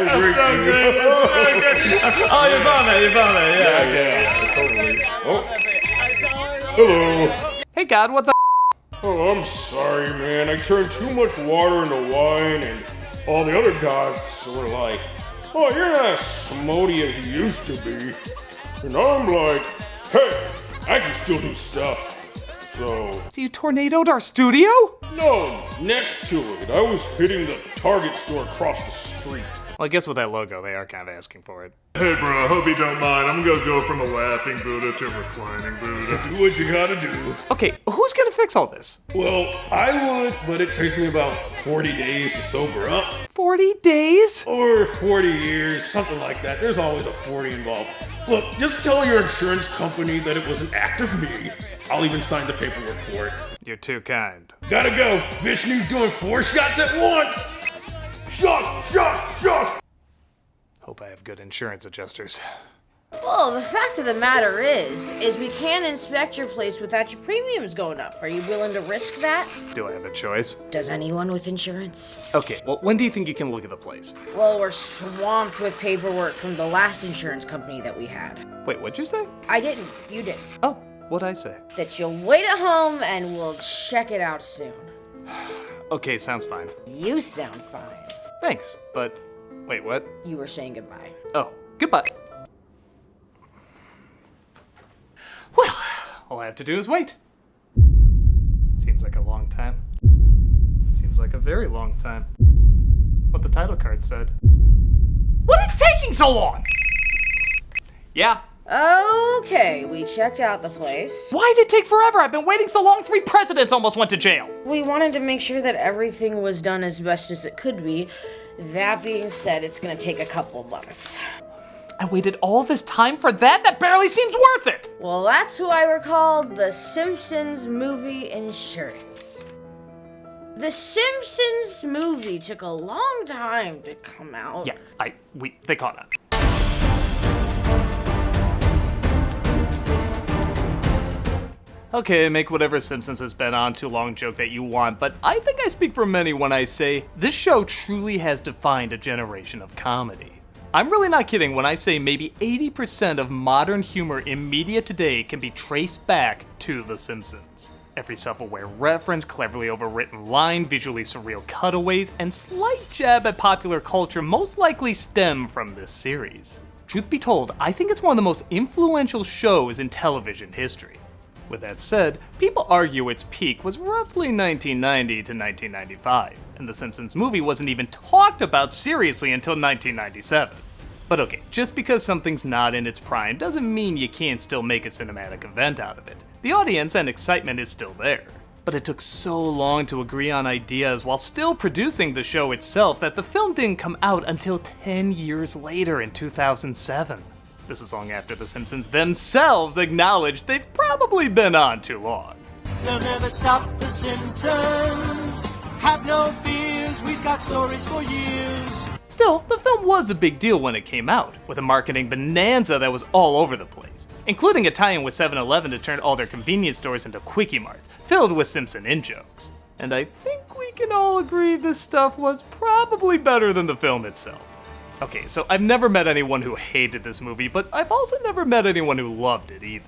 great, dude. Oh, you found it. Yeah, totally. Oh. Hello. Hey, God, what the? Oh, I'm sorry, man. I turned too much water into wine, and all the other gods were like, oh, you're not as smody as you used to be. And I'm like, hey, I can still do stuff. So you tornadoed our studio? No, next to it. I was hitting the Target store across the street. Well, I guess with that logo, they are kind of asking for it. Hey, bro, I hope you don't mind. I'm gonna go from a laughing Buddha to a reclining Buddha. Do what you gotta do. Okay, who's gonna fix all this? Well, I would, but it takes me about 40 days to sober up. 40 days? Or 40 years, something like that. There's always a 40 involved. Look, just tell your insurance company that it was an act of me. I'll even sign the paperwork for it. You're too kind. Gotta go. Vishnu's doing 4 shots at once. Shot. Hope I have good insurance adjusters. Well, the fact of the matter is we can't inspect your place without your premiums going up. Are you willing to risk that? Do I have a choice? Does anyone with insurance? Okay, well, when do you think you can look at the place? Well, we're swamped with paperwork from the last insurance company that we had. Wait, what'd you say? I didn't. You did. Oh, what'd I say? That you'll wait at home and we'll check it out soon. Okay, sounds fine. You sound fine. Thanks, but wait, what? You were saying goodbye. Oh, goodbye. Well, all I have to do is wait. Seems like a long time. Seems like a very long time. What the title card said. What is taking so long? Yeah. Okay, we checked out the place. Why did it take forever? I've been waiting so long, 3 presidents almost went to jail. We wanted to make sure that everything was done as best as it could be. That being said, it's gonna take a couple months. I waited all this time for that? That barely seems worth it! Well, that's why we're called the Simpsons Movie Insurance. The Simpsons movie took a long time to come out. Yeah, they caught up. Okay, make whatever Simpsons has been on too long joke that you want, but I think I speak for many when I say this show truly has defined a generation of comedy. I'm really not kidding when I say maybe 80% of modern humor in media today can be traced back to The Simpsons. Every self-aware reference, cleverly overwritten line, visually surreal cutaways, and slight jab at popular culture most likely stem from this series. Truth be told, I think it's one of the most influential shows in television history. With that said, people argue its peak was roughly 1990 to 1995, and The Simpsons movie wasn't even talked about seriously until 1997. But okay, just because something's not in its prime doesn't mean you can't still make a cinematic event out of it. The audience and excitement is still there. But it took so long to agree on ideas while still producing the show itself that the film didn't come out until 10 years later in 2007. This is long after The Simpsons themselves acknowledged they've probably been on too long. They'll never stop The Simpsons. Have no fears, we've got stories for years. Still, the film was a big deal when it came out, with a marketing bonanza that was all over the place, including a tie-in with 7-Eleven to turn all their convenience stores into quickie marts, filled with Simpson in-jokes. And I think we can all agree this stuff was probably better than the film itself. Okay, so I've never met anyone who hated this movie, but I've also never met anyone who loved it either.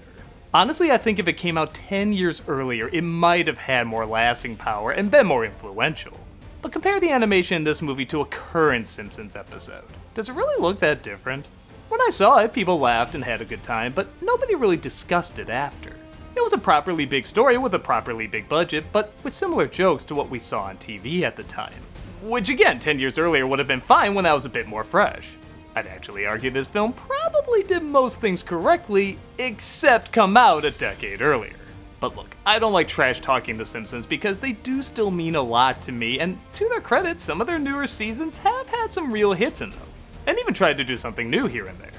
Honestly, I think if it came out 10 years earlier, it might have had more lasting power and been more influential. But compare the animation in this movie to a current Simpsons episode. Does it really look that different? When I saw it, people laughed and had a good time, but nobody really discussed it after. It was a properly big story with a properly big budget, but with similar jokes to what we saw on TV at the time. Which again, 10 years earlier would have been fine when that was a bit more fresh. I'd actually argue this film probably did most things correctly, except come out a decade earlier. But look, I don't like trash talking The Simpsons because they do still mean a lot to me, and to their credit, some of their newer seasons have had some real hits in them, and even tried to do something new here and there.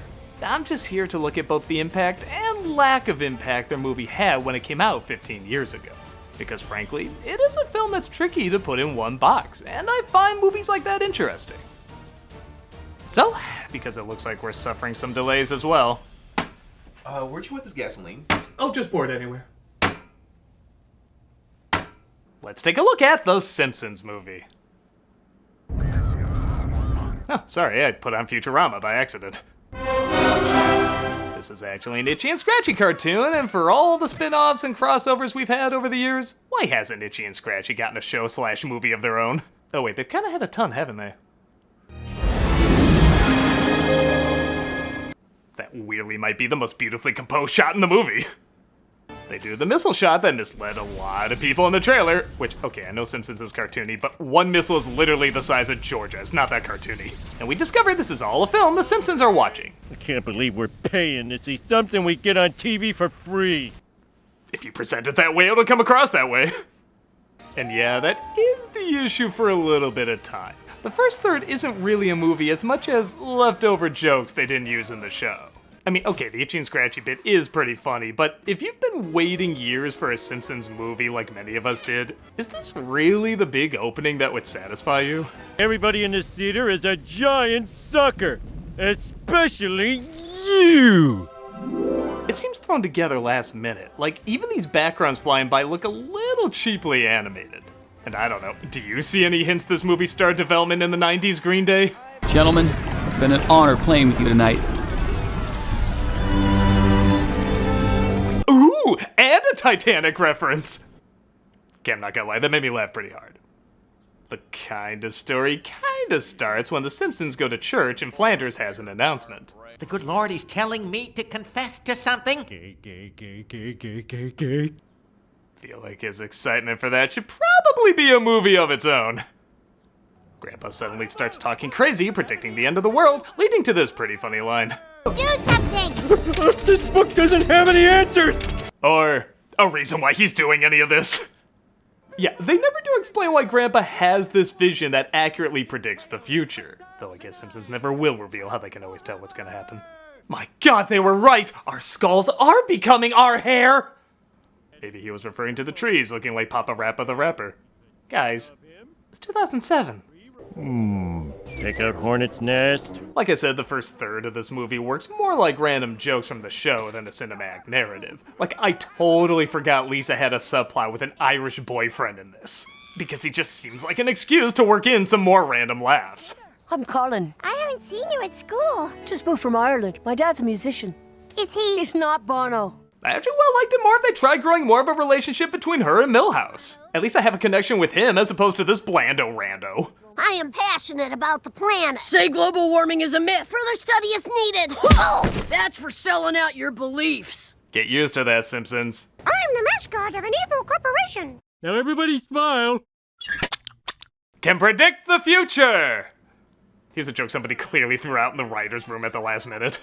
I'm just here to look at both the impact and lack of impact their movie had when it came out 15 years ago. Because frankly, it is a film that's tricky to put in one box, and I find movies like that interesting. So, because it looks like we're suffering some delays as well. Where'd you want this gasoline? Oh, just pour it anywhere. Let's take a look at The Simpsons Movie. Oh, sorry, I put on Futurama by accident. This is actually an Itchy and Scratchy cartoon, and for all the spin-offs and crossovers we've had over the years, why hasn't Itchy and Scratchy gotten a show/movie of their own? Oh wait, they've kind of had a ton, haven't they? That weirdly might be the most beautifully composed shot in the movie. They do the missile shot that misled a lot of people in the trailer, which, okay, I know Simpsons is cartoony, but one missile is literally the size of Georgia. It's not that cartoony. And we discovered this is all a film the Simpsons are watching. I can't believe we're paying to see something we get on TV for free. If you present it that way, it'll come across that way. And yeah, that is the issue for a little bit of time. The first third isn't really a movie as much as leftover jokes they didn't use in the show. I mean, okay, the Itchy and Scratchy bit is pretty funny, but if you've been waiting years for a Simpsons movie like many of us did, is this really the big opening that would satisfy you? Everybody in this theater is a giant sucker, especially you! It seems thrown together last minute. Like, even these backgrounds flying by look a little cheaply animated. And I don't know, do you see any hints this movie started development in the 90s Green Day? Gentlemen, it's been an honor playing with you tonight. Ooh, and a Titanic reference. Okay, I'm not gonna lie, that made me laugh pretty hard. The kind of story kind of starts when the Simpsons go to church and Flanders has an announcement. The good Lord is telling me to confess to something. Feel like his excitement for that should probably be a movie of its own. Grandpa suddenly starts talking crazy, predicting the end of the world, leading to this pretty funny line. Do something! This book doesn't have any answers! Or a reason why he's doing any of this. Yeah, they never do explain why Grandpa has this vision that accurately predicts the future. Though I guess Simpsons never will reveal how they can always tell what's gonna happen. My god, they were right! Our skulls are becoming our hair! Maybe he was referring to the trees looking like Papa Rappa the Rapper. Guys, it's 2007. Check out Hornet's Nest. Like I said, the first third of this movie works more like random jokes from the show than a cinematic narrative. Like, I totally forgot Lisa had a subplot with an Irish boyfriend in this. Because he just seems like an excuse to work in some more random laughs. I'm Colin. I haven't seen you at school. Just moved from Ireland. My dad's a musician. Is he? He's not Bono. I actually liked it more if they tried growing more of a relationship between her and Milhouse. At least I have a connection with him as opposed to this blando rando. I am passionate about the planet. Say global warming is a myth. Further study is needed. That's for selling out your beliefs. Get used to that, Simpsons. I am the mascot of an evil corporation. Now everybody smile. Can predict the future! Here's a joke somebody clearly threw out in the writer's room at the last minute.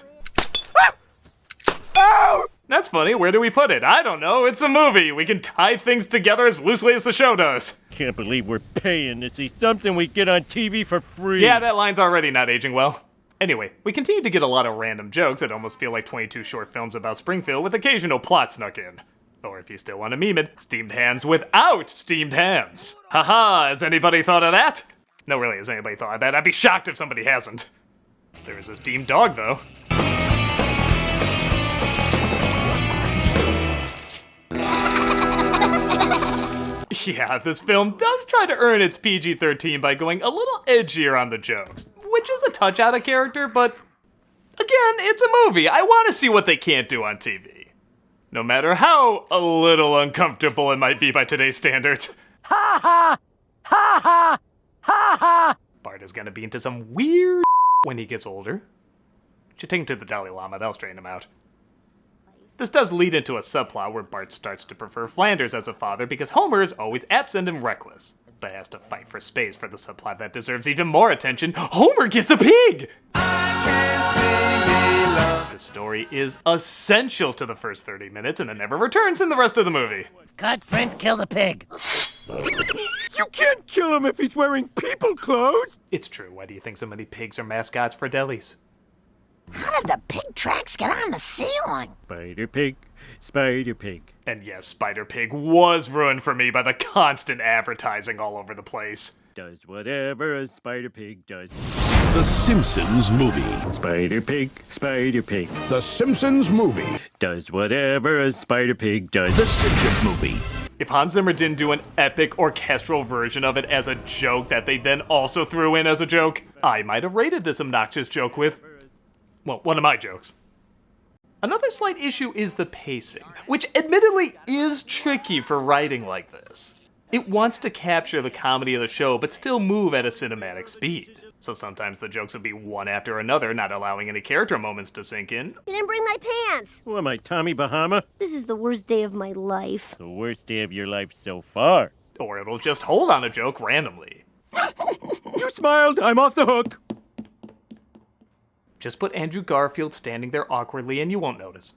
Oh! That's funny, where do we put it? I don't know, it's a movie. We can tie things together as loosely as the show does. Can't believe we're paying to see something we get on TV for free. Yeah, that line's already not aging well. Anyway, we continue to get a lot of random jokes that almost feel like 22 short films about Springfield with occasional plot snuck in. Or if you still want to meme it, steamed hams without steamed hams. Haha, has anybody thought of that? No, really, has anybody thought of that? I'd be shocked if somebody hasn't. There is a steamed dog, though. Yeah, this film does try to earn its PG-13 by going a little edgier on the jokes, which is a touch out of character, but again, it's a movie. I want to see what they can't do on TV. No matter how a little uncomfortable it might be by today's standards. Ha ha! Ha ha! Ha ha! Bart is gonna be into some weird when he gets older. Should take him to the Dalai Lama, that'll straighten him out. This does lead into a subplot where Bart starts to prefer Flanders as a father because Homer is always absent and reckless, but has to fight for space for the subplot that deserves even more attention. Homer gets a pig! The story is essential to the first 30 minutes and then never returns in the rest of the movie. Good friend killed a pig. You can't kill him if he's wearing people clothes. It's true, why do you think so many pigs are mascots for delis? How did the pig tracks get on the ceiling? Spider Pig, Spider Pig. And yes, Spider Pig was ruined for me by the constant advertising all over the place. Does whatever a Spider Pig does. The Simpsons Movie. Spider Pig, Spider Pig. The Simpsons Movie. Does whatever a Spider Pig does. The Simpsons Movie. If Hans Zimmer didn't do an epic orchestral version of it as a joke that they then also threw in as a joke, I might have rated this obnoxious joke with, well, one of my jokes. Another slight issue is the pacing, which admittedly is tricky for writing like this. It wants to capture the comedy of the show, but still move at a cinematic speed. So sometimes the jokes will be one after another, not allowing any character moments to sink in. You didn't bring my pants. Who am I, Tommy Bahama? This is the worst day of my life. The worst day of your life so far. Or it'll just hold on a joke randomly. You smiled, I'm off the hook. Just put Andrew Garfield standing there awkwardly and you won't notice.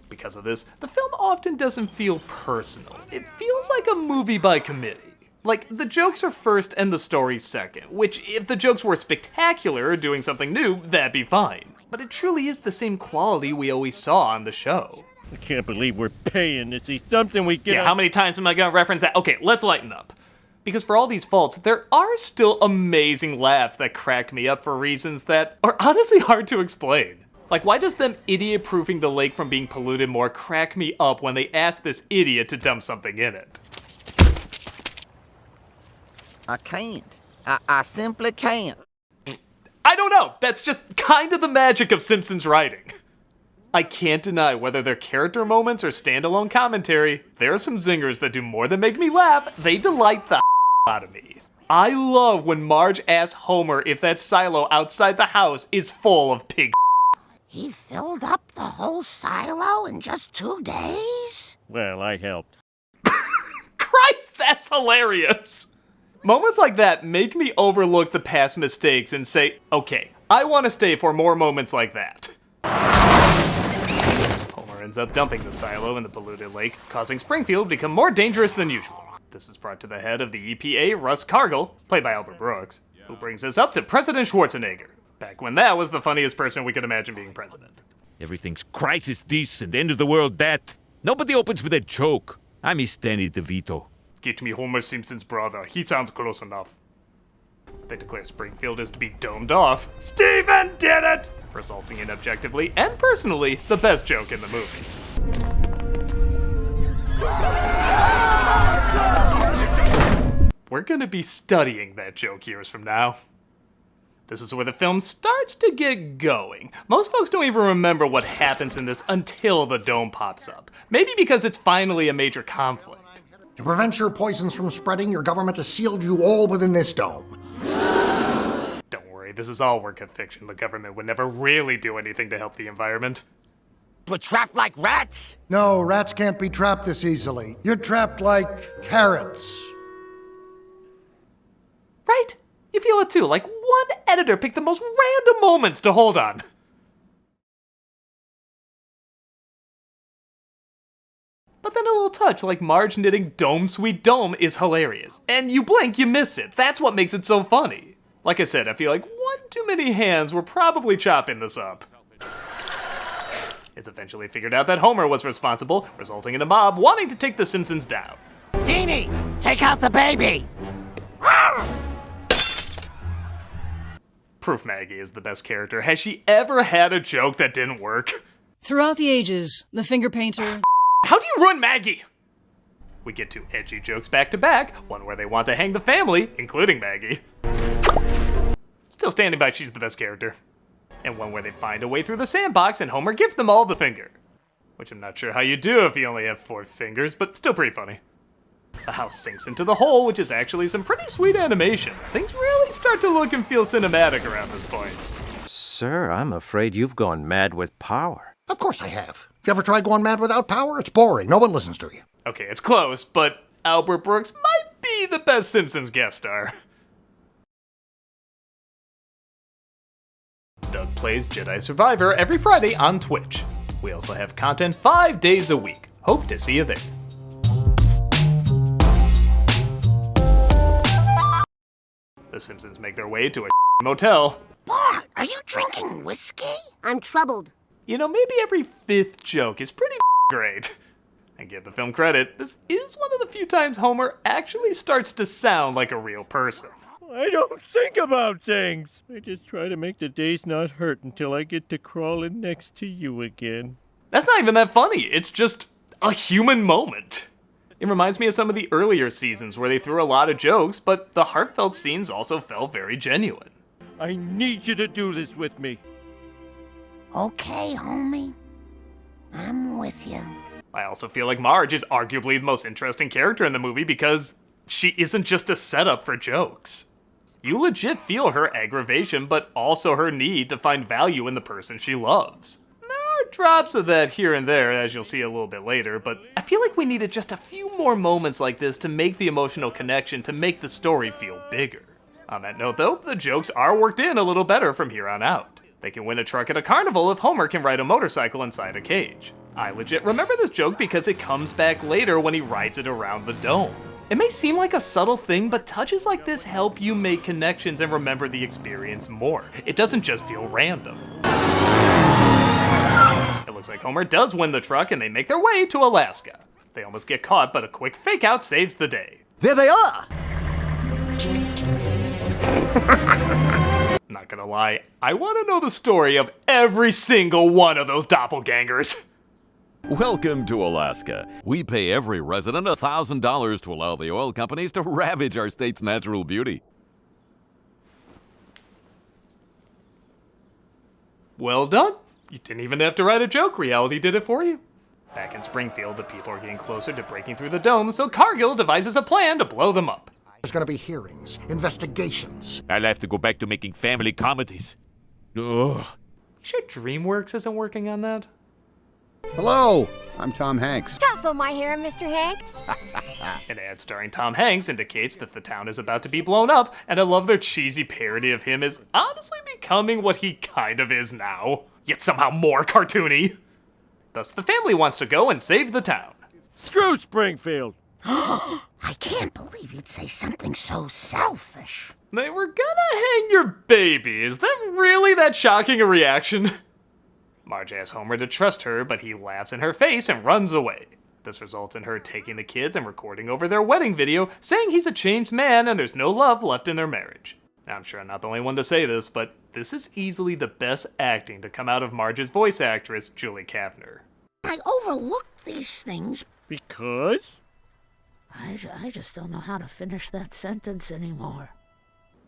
Because of this, the film often doesn't feel personal. It feels like a movie by committee. Like, the jokes are first and the story second, which, if the jokes were spectacular or doing something new, that'd be fine. But it truly is the same quality we always saw on the show. I can't believe we're paying to see something we get. Yeah, how many times am I gonna reference that? Okay, let's lighten up. Because for all these faults, there are still amazing laughs that crack me up for reasons that are honestly hard to explain. Like, why does them idiot-proofing the lake from being polluted more crack me up when they ask this idiot to dump something in it? I can't. I simply can't. I don't know. That's just kind of the magic of Simpsons writing. I can't deny whether they're character moments or standalone commentary, there are some zingers that do more than make me laugh, they delight the out of me. I love when Marge asks Homer if that silo outside the house is full of pig. He filled up the whole silo in just 2 days? Well, I helped. Christ, that's hilarious! Moments like that make me overlook the past mistakes and say, okay, I want to stay for more moments like that. Homer ends up dumping the silo in the polluted lake, causing Springfield to become more dangerous than usual. This is brought to the head of the EPA, Russ Cargill, played by Albert Brooks, who brings us up to President Schwarzenegger, back when that was the funniest person we could imagine being president. Everything's crisis this and end of the world that. Nobody opens with a joke. I miss Danny DeVito. Get me Homer Simpson's brother. He sounds close enough. They declare Springfield is to be domed off. Steven did it! Resulting in objectively and personally the best joke in the movie. We're gonna be studying that joke years from now. This is where the film starts to get going. Most folks don't even remember what happens in this until the dome pops up. Maybe because it's finally a major conflict. To prevent your poisons from spreading, your government has sealed you all within this dome. Don't worry, this is all work of fiction. The government would never really do anything to help the environment. We're trapped like rats? No, rats can't be trapped this easily. You're trapped like carrots. Right? You feel it too, like one editor picked the most random moments to hold on. But then a little touch like Marge knitting Dome Sweet Dome is hilarious. And you blink, you miss it. That's what makes it so funny. Like I said, I feel like one too many hands were probably chopping this up. It's eventually figured out that Homer was responsible, resulting in a mob wanting to take the Simpsons down. Teeny, take out the baby! Proof Maggie is the best character. Has she ever had a joke that didn't work? Throughout the ages, the finger painter... How do you ruin Maggie? We get two edgy jokes back to back, one where they want to hang the family, including Maggie. Still standing by she's the best character. And one where they find a way through the sandbox and Homer gives them all the finger. Which I'm not sure how you do if you only have 4 fingers, but still pretty funny. The house sinks into the hole, which is actually some pretty sweet animation. Things really start to look and feel cinematic around this point. Sir, I'm afraid you've gone mad with power. Of course I have. You ever tried going mad without power? It's boring. No one listens to you. Okay, it's close, but Albert Brooks might be the best Simpsons guest star. Doug plays Jedi Survivor every Friday on Twitch. We also have content 5 days a week. Hope to see you there. The Simpsons make their way to a motel. Bart, are you drinking whiskey? I'm troubled. You know, maybe every 5th joke is pretty great. And give the film credit, this is one of the few times Homer actually starts to sound like a real person. I don't think about things. I just try to make the days not hurt until I get to crawling next to you again. That's not even that funny. It's just a human moment. It reminds me of some of the earlier seasons where they threw a lot of jokes, but the heartfelt scenes also felt very genuine. I need you to do this with me. Okay, homie. I'm with you. I also feel like Marge is arguably the most interesting character in the movie because she isn't just a setup for jokes. You legit feel her aggravation, but also her need to find value in the person she loves. There are drops of that here and there, as you'll see a little bit later, but I feel like we needed just a few more moments like this to make the emotional connection, to make the story feel bigger. On that note, though, the jokes are worked in a little better from here on out. They can win a truck at a carnival if Homer can ride a motorcycle inside a cage. I legit remember this joke because it comes back later when he rides it around the dome. It may seem like a subtle thing, but touches like this help you make connections and remember the experience more. It doesn't just feel random. It looks like Homer does win the truck and they make their way to Alaska. They almost get caught, but a quick fake out saves the day. There they are! Not gonna lie, I want to know the story of every single one of those doppelgangers. Welcome to Alaska. We pay every resident $1,000 to allow the oil companies to ravage our state's natural beauty. Well done. You didn't even have to write a joke. Reality did it for you. Back in Springfield, the people are getting closer to breaking through the dome, so Cargill devises a plan to blow them up. There's gonna be hearings, investigations. I'll have to go back to making family comedies. Ugh. You sure DreamWorks isn't working on that? Hello, I'm Tom Hanks. Tousle my hair, Mr. Hank. An ad starring Tom Hanks indicates that the town is about to be blown up, and I love their cheesy parody of him is honestly becoming what he kind of is now, yet somehow more cartoony. Thus, the family wants to go and save the town. Screw Springfield! I can't believe you'd say something so selfish. They were gonna hang your baby. Is that really that shocking a reaction? Marge asks Homer to trust her, but he laughs in her face and runs away. This results in her taking the kids and recording over their wedding video, saying he's a changed man and there's no love left in their marriage. Now, I'm sure I'm not the only one to say this, but this is easily the best acting to come out of Marge's voice actress, Julie Kavner. I overlooked these things. Because? I just don't know how to finish that sentence anymore.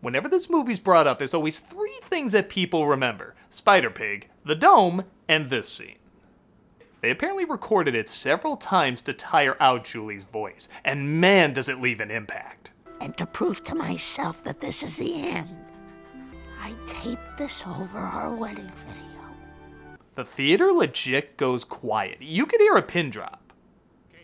Whenever this movie's brought up, there's always three things that people remember: Spider-Pig, the dome, and this scene. They apparently recorded it several times to tire out Julie's voice, and man does it leave an impact. And to prove to myself that this is the end, I taped this over our wedding video. The theater legit goes quiet. You could hear a pin drop.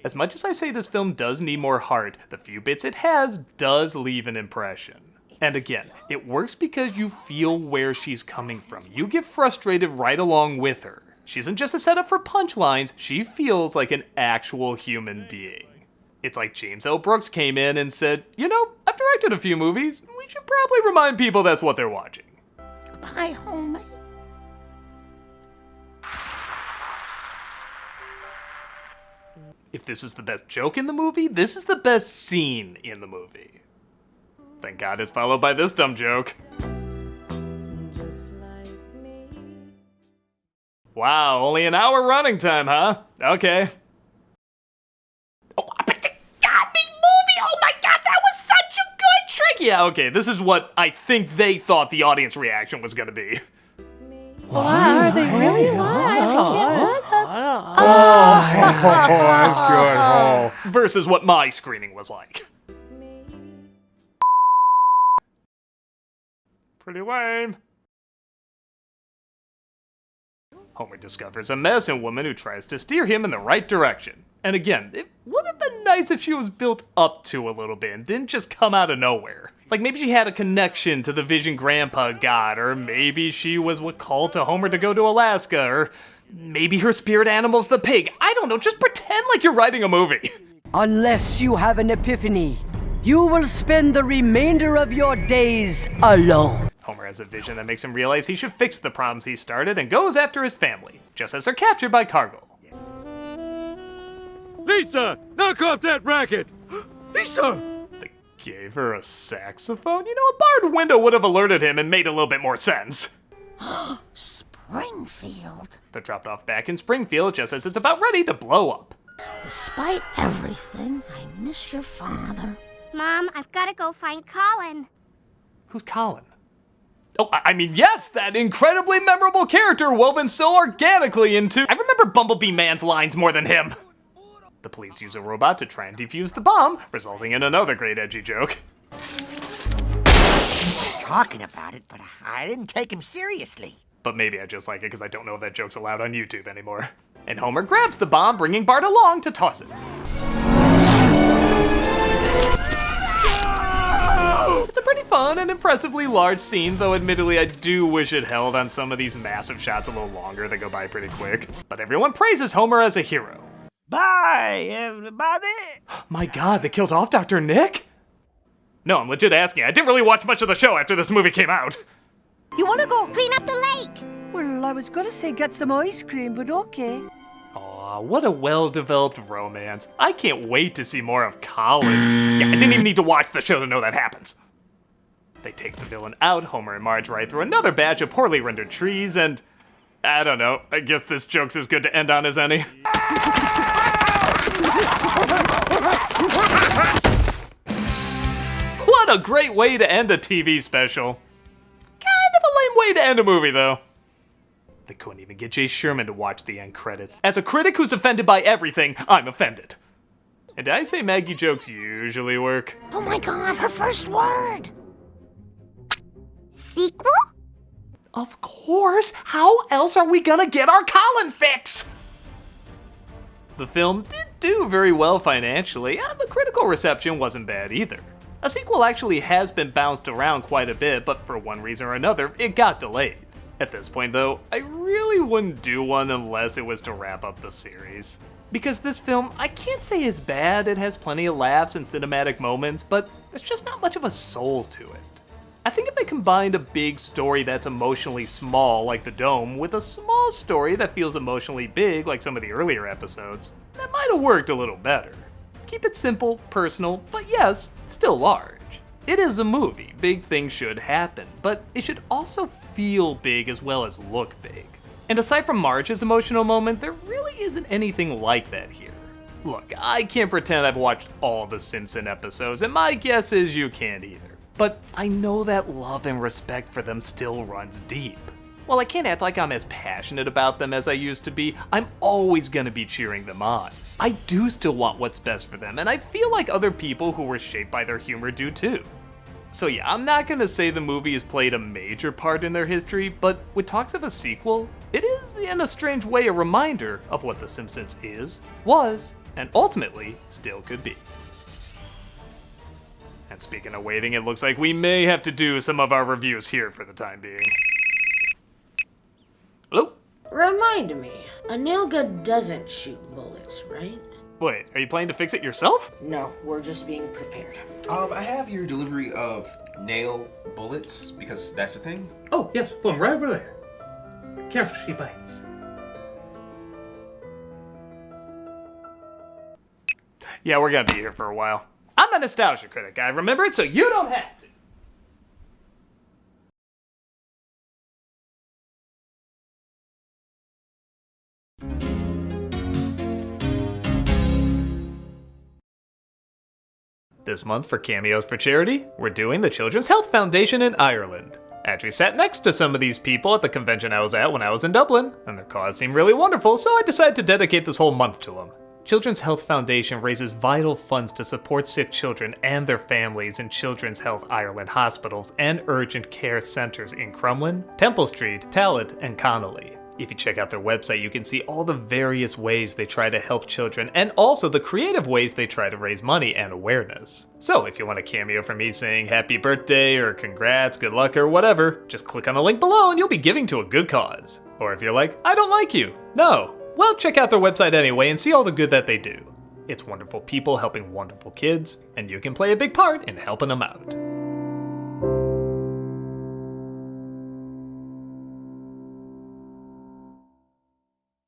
As much as I say this film does need more heart, the few bits it has does leave an impression. And again, it works because you feel where she's coming from. You get frustrated right along with her. She isn't just a setup for punchlines, she feels like an actual human being. It's like James L. Brooks came in and said, you know, I've directed a few movies, we should probably remind people that's what they're watching. Bye, homie. If this is the best joke in the movie, this is the best scene in the movie. Thank God it's followed by this dumb joke. Wow, only an hour running time, huh? Okay. Oh, but the got me movie! Oh my God, that was such a good trick! Yeah, okay, this is what I think they thought the audience reaction was gonna be. Wow, are they really live? That's good. Oh. Versus what my screening was like. Pretty lame. Homer discovers a medicine woman who tries to steer him in the right direction. And again, it would have been nice if she was built up to a little bit and didn't just come out of nowhere. Like maybe she had a connection to the vision Grandpa got, or maybe she was what called to Homer to go to Alaska, or maybe her spirit animal's the pig. I don't know, just pretend like you're writing a movie. Unless you have an epiphany, you will spend the remainder of your days alone. Homer has a vision that makes him realize he should fix the problems he started and goes after his family, just as they're captured by Cargill. Lisa, knock off that racket! Lisa! They gave her a saxophone? You know, a barred window would have alerted him and made a little bit more sense. Springfield. They're dropped off back in Springfield just as it's about ready to blow up. Despite everything, I miss your father. Mom, I've got to go find Colin. Who's Colin? Oh, I mean, yes, that incredibly memorable character woven so organically into... I remember Bumblebee Man's lines more than him. The police use a robot to try and defuse the bomb, resulting in another great edgy joke. Talking about it, but I didn't take him seriously. But maybe I just like it because I don't know if that joke's allowed on YouTube anymore. And Homer grabs the bomb, bringing Bart along to toss it. It's a pretty fun and impressively large scene, though admittedly I do wish it held on some of these massive shots a little longer that go by pretty quick. But everyone praises Homer as a hero. Bye, everybody. My god, they killed off Dr. Nick? No, I'm legit asking. I didn't really watch much of the show after this movie came out. You want to go clean up the lake? Well, I was gonna say get some ice cream, but okay. Aw, what a well-developed romance. I can't wait to see more of Colin. Yeah, I didn't even need to watch the show to know that happens. They take the villain out, Homer and Marge ride through another batch of poorly rendered trees, and... I don't know, I guess this joke's as good to end on as any. What a great way to end a TV special. Kind of a lame way to end a movie, though. They couldn't even get Jay Sherman to watch the end credits. As a critic who's offended by everything, I'm offended. And did I say Maggie jokes usually work? Oh my god, her first word! Sequel? Of course! How else are we gonna get our Colin fix? The film did do very well financially, and the critical reception wasn't bad either. A sequel actually has been bounced around quite a bit, but for one reason or another, it got delayed. At this point though, I really wouldn't do one unless it was to wrap up the series. Because this film, I can't say is bad, it has plenty of laughs and cinematic moments, but there's just not much of a soul to it. I think if they combined a big story that's emotionally small, like The Dome, with a small story that feels emotionally big, like some of the earlier episodes, that might have worked a little better. Keep it simple, personal, but yes, still large. It is a movie, big things should happen, but it should also feel big as well as look big. And aside from Marge's emotional moment, there really isn't anything like that here. Look, I can't pretend I've watched all the Simpson episodes, and my guess is you can't either. But I know that love and respect for them still runs deep. While I can't act like I'm as passionate about them as I used to be, I'm always gonna be cheering them on. I do still want what's best for them, and I feel like other people who were shaped by their humor do too. So yeah, I'm not gonna say the movie has played a major part in their history, but with talks of a sequel, it is in a strange way a reminder of what The Simpsons is, was, and ultimately still could be. And speaking of waiting, it looks like we may have to do some of our reviews here for the time being. Hello? Remind me, a nail gun doesn't shoot bullets, right? Wait, are you planning to fix it yourself? No, we're just being prepared. I have your delivery of nail bullets, because that's the thing. Oh, yes, put them right over there. Careful, she bites. Yeah, we're gonna be here for a while. I'm a nostalgia critic, I remember it, so you don't have to. This month for Cameos for Charity, we're doing the Children's Health Foundation in Ireland. I actually sat next to some of these people at the convention I was at when I was in Dublin, and their cause seemed really wonderful, so I decided to dedicate this whole month to them. Children's Health Foundation raises vital funds to support sick children and their families in Children's Health Ireland hospitals and urgent care centers in Crumlin, Temple Street, Tallaght, and Connolly. If you check out their website, you can see all the various ways they try to help children and also the creative ways they try to raise money and awareness. So if you want a cameo from me saying happy birthday or congrats, good luck, or whatever, just click on the link below and you'll be giving to a good cause. Or if you're like, I don't like you, no. Well, check out their website anyway and see all the good that they do. It's wonderful people helping wonderful kids, and you can play a big part in helping them out.